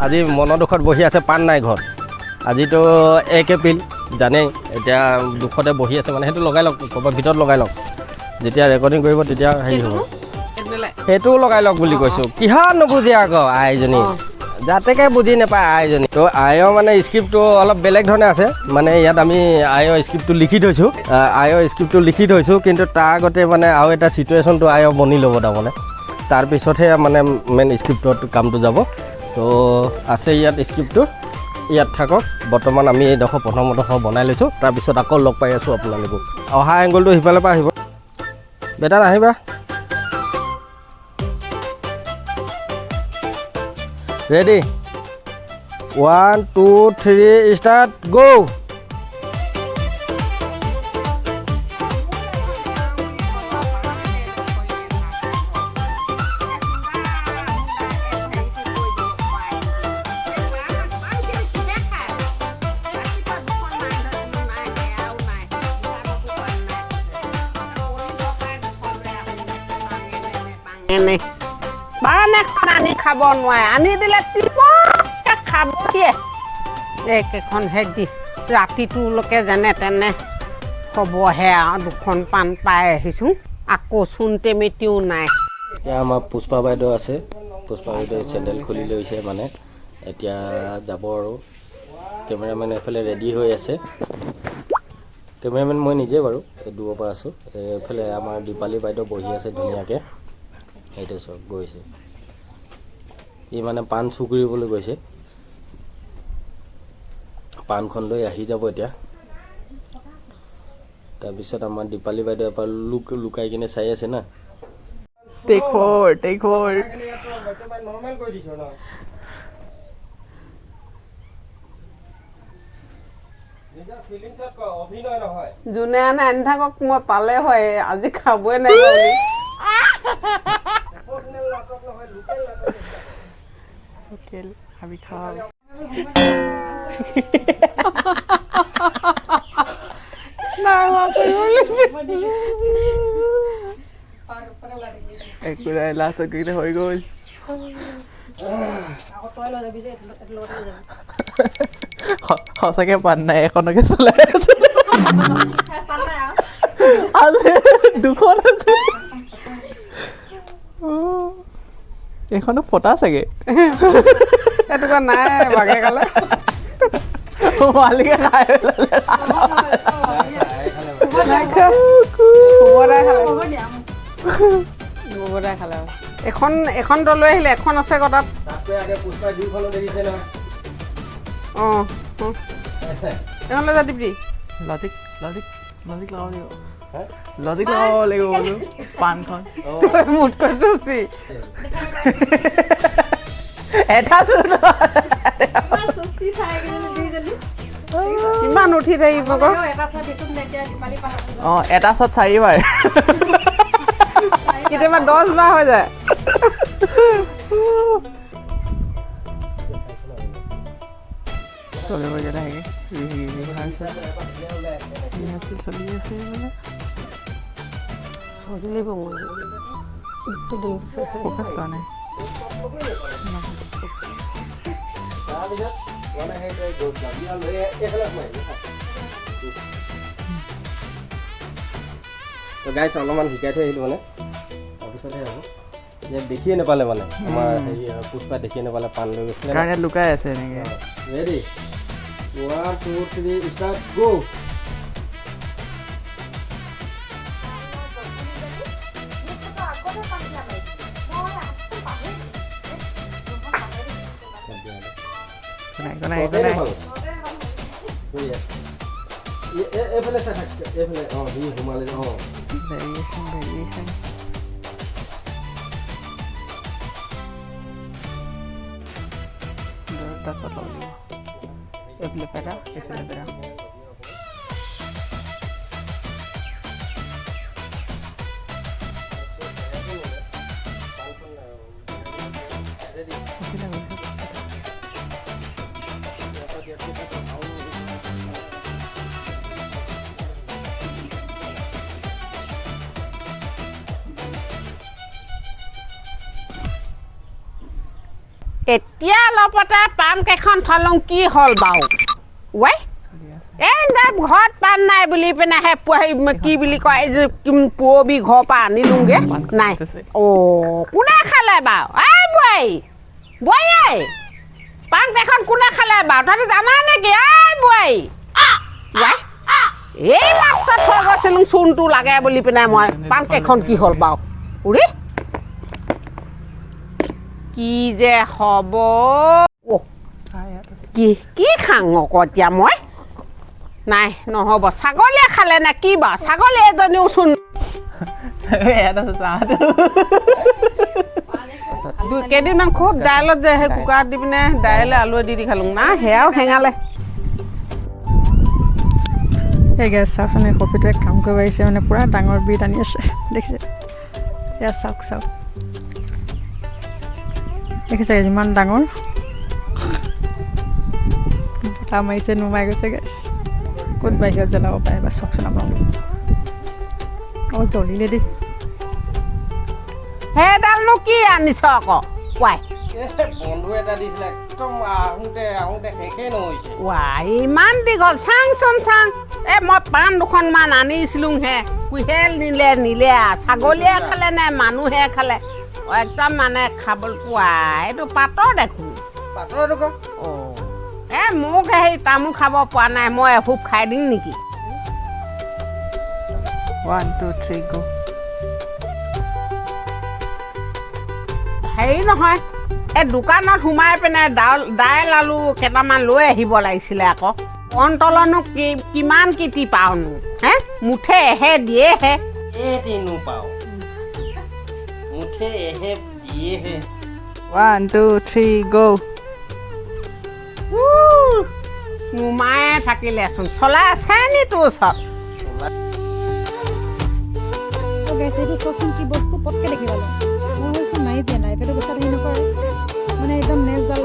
আজি মনৰ দুখত বহি আছে, পাণ নাই ঘৰত। আজিতো 1 এপ্ৰিল জানেই, এতিয়া দুখতে বহি আছে মানে, সেইটো লগাই লওক, ক'ৰবাত ভিতৰত লগাই লওক, যেতিয়া ৰেকৰ্ডিং কৰিব তেতিয়া হেৰি হ'ব। সেইটোও লগাই লওক বুলি কৈছোঁ। কিহৰ নুবুজে আকৌ আইজনী, যাতেকে বুজি নাপায় আইজনী। তো আইৰ মানে স্ক্ৰিপ্টটো অলপ বেলেগ ধৰণে আছে, মানে ইয়াত আমি আইৰ স্ক্ৰিপ্টটো লিখি থৈছোঁ, কিন্তু তাৰ আগতে মানে আৰু এটা ছিটুৱেশ্যনটো আইৰ বনি ল'ব তাৰমানে, তাৰপিছতহে মানে মেইন স্ক্ৰিপ্টত কামটো যাব। তো আছে ইয়াত স্ক্ৰিপ্টটো, ইয়াত থাকক। বৰ্তমান আমি এইডোখৰ প্ৰথম বনাই লৈছোঁ, তাৰপিছত আকৌ লগ পাই আছোঁ আপোনালোকক। অহা এংগলটো সিফালৰ পৰা আহিব, বেটা আহিবা। ৰেডি, 1 2 3 ষ্টাৰ্ট, গো। বানে আনি খাব নোৱাৰে, আনি দিলে টিপকে খাব দিয়ে। এইকেইখন হেৰি ৰাতিটোলৈকে যেনে তেনে হ'বহে আৰু, 2খন পাণ পাই আহিছোঁ, আকৌ চূণ টেমেটিও নাই। এতিয়া আমাৰ পুষ্পা বাইদেউ আছে, পুষ্পা বাইদেউ চেণ্ডেল খুলি লৈছে মানে, এতিয়া যাব আৰু। কেমেৰামেন এইফালে ৰেডি হৈ আছে, কেমেৰামেন মই নিজে বাৰু, দূৰৰ পৰা আছোঁ। এইফালে আমাৰ দীপালী বাইদেউ বহি আছে ধুনীয়াকৈ, সেইটো চব গৈছে। ই মানে পাণ চুৰ কৰিবলৈ গৈছে, পাণখন লৈ আহি যাব এতিয়া। তাৰপিছত আমাৰ দীপালী বাইদেউ এবাৰ লুকাই কিনে চাই আছে না। টেক ফৰ যোনে আনে আনি থাকক, মই পালে হয়, আজি খাবই নাই বুলি। লোকেল আমি খাওঁ। একো নাই, লাষ্টত গৈ হৈ গ'ল। সঁচাকে পাণ নাই, এখনকে চলাই আছে। আজি 2খন আছে, এইখনো ফটা চাগে। সেইটো নাই বাগে কালে মালিকে খাই খালে। এখন লৈ আহিলে, এখন আছে আকৌ তাত। অঁ এখন লৈ যা দিবি। লজিক লগাব লাগিব বোলো পাণখন। মুঠ কৈছোঁ এটা কিমান উঠি থাকিব আকৌ। অঁ, এটা শ্বট 4 বাৰ, কেতিয়াবা 10 বাৰ হৈ যায়। চলিব লাহেকে চলি আছে মানে, চলিব ফ'কাছ কৰা নাই। গাইছ অলপমান শিকাই থৈ আহিলোঁ মানে, তাৰপিছতহে হ'ব। ইয়াত দেখিয়ে নাপালে মানে, আমাৰ হেৰি পুষ্পা দেখিয়ে নাপালে, পাণ লৈ গৈছিলে কাৰণ ইয়াত লুকাই আছে এনেকৈ। ৰেডি, 1 2 3 ষ্টাৰ্ট, গো। এইফালে চাই থাক, এইফালে। অঁ, সি সোমালে। অঁ, ভেৰিয়েশ্যন তাৰপিছত ল'ব লাগিব। এইফালে পেৰা, এইফালে পেৰা। এতিয়া অলপতে পাণ কেইখন থলং কি হ'ল বাৰু ৱাই এই ঘৰত পাণ নাই বুলি পিনেহে কি বুলি কয় এই যে পুৰবি ঘৰৰ পৰা আনিলোংগে নাই কোনে খালে বাৰু এই বোৱাৰী পাণ কেইখন কোনে খালে বাৰু তহঁতি জানা নেকি এই বোৱাৰী ৱাই এই মাত্ৰ থৈ গৈছিলো চূণটো লাগে বুলি পিনে মই পাণ কেইখন কি হ'ল বাৰু উৰি কি যে হ'ব কি খাং আকৌ এতিয়া মই নাই নহ'ব ছাগলীয়ে খালে নে কি বাৰু ছাগলী এজনীও চোন কেইদিনমান খুব দাইলত যে সেই কুকাৰত দি পিনে দাইলে আলুৱে দি খালোঁ না সেয়াও হেঙালে এই গেছ চাওকচোন এই কপিটোৱে কাম কৰিব আহিছে মানে পূৰা ডাঙৰ বিট আনি আছে দেখিছে এয়া চাওক দেখিছে ইমান ডাঙৰ বতাহ মাৰিছে নুমাই গৈছে গেছ ক'ত বাহিৰত জ্বলাব পাৰে বা চাওকচোন আপোনালোকে অঁ জ্বলিলে দেই সেইডালনো কি আনিছ আকৌ ৱাই বন্ধু এটা দিছিলে একদম আহোঁতে শেষেই নহৈছে ৱাই ইমান দীঘল চাংচোন চাং এই মই পাণ দুখনমান আনিছিলোঁ হে কুহেল নিলে ছাগলীয়ে খালে নে মানুহে খালে একদম মানে খাবলৈ ৱাই এইটো পাতৰ দেখোন পাতৰ দেখোন মোক সেই তামোল খাব পৰা নাই মই এভোপ খাই দিম নেকি 1 2 3 go হেৰি নহয় এই দোকানত সোমাই পিনে দাইল আলু কেইটামান লৈ আহিব লাগিছিলে আকৌ কণতলনো কিমান কিটি পাওঁনো হে মুঠেহে দিয়েহে এটিনো পাওঁ মুঠেহে দিয়েহে 1 2 3 go নুমায়ে থাকিলেচোন চলাই আছে নি তোৰ ওচৰত এইটো চকচোন কি বস্তু পটকে দেখি পালোঁ মই ভাবিছোঁ নাই দিয়া নাই পেটো গছত হেৰি নকৰে মানে একদম নেজডাল